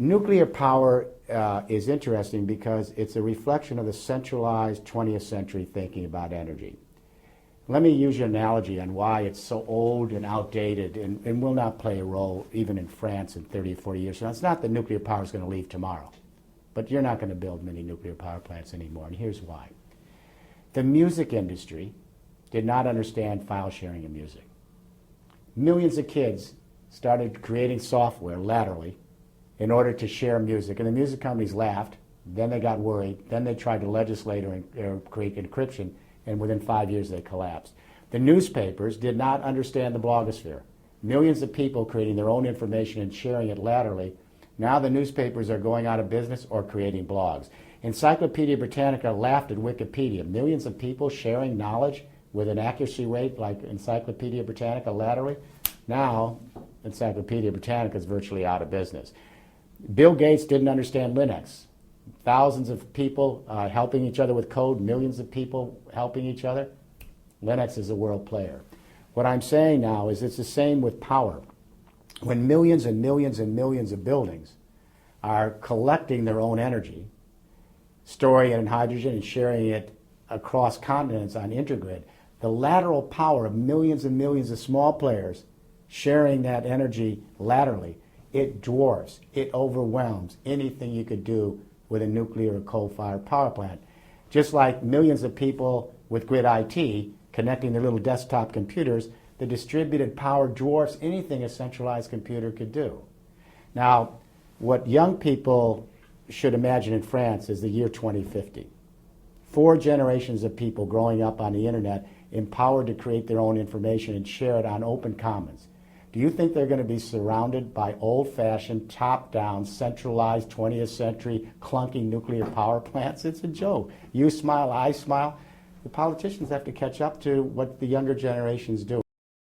Nuclear power is interesting because it's a reflection of the centralized 20th century thinking about energy. Let me use your analogy on why it's so old and outdated and will not play a role even in France in 30 or 40 years. Now, it's not that nuclear power is going to leave tomorrow, but you're not going to build many nuclear power plants anymore, and here's why. The music industry did not understand file sharing in music. Millions of kids started creating software laterally in order to share music, and the music companies laughed. Then they got worried. Then they tried to legislate or create encryption, and within 5 years they collapsed. The newspapers did not understand the blogosphere. Millions of people creating their own information and sharing it laterally. Now the newspapers are going out of business or creating blogs. Encyclopedia Britannica laughed at Wikipedia. Millions of people sharing knowledge with an accuracy rate like Encyclopedia Britannica laterally. Now Encyclopedia Britannica is virtually out of business. Bill Gates didn't understand Linux. Thousands of people helping each other with code, millions of people helping each other. Linux is a world player. What I'm saying now is it's the same with power. When millions and millions and millions of buildings are collecting their own energy, storing it in hydrogen and sharing it across continents on intergrid, the lateral power of millions and millions of small players sharing that energy laterally, it dwarfs, it overwhelms anything you could do with a nuclear or coal-fired power plant. Just like millions of people with grid IT connecting their little desktop computers, the distributed power dwarfs anything a centralized computer could do. Now, what young people should imagine in France is the year 2050. 4 generations of people growing up on the internet, empowered to create their own information and share it on open commons. Do you think they're going to be surrounded by old-fashioned, top-down, centralized 20th century clunky nuclear power plants? It's a joke. You smile, I smile. The politicians have to catch up to what the younger generations do.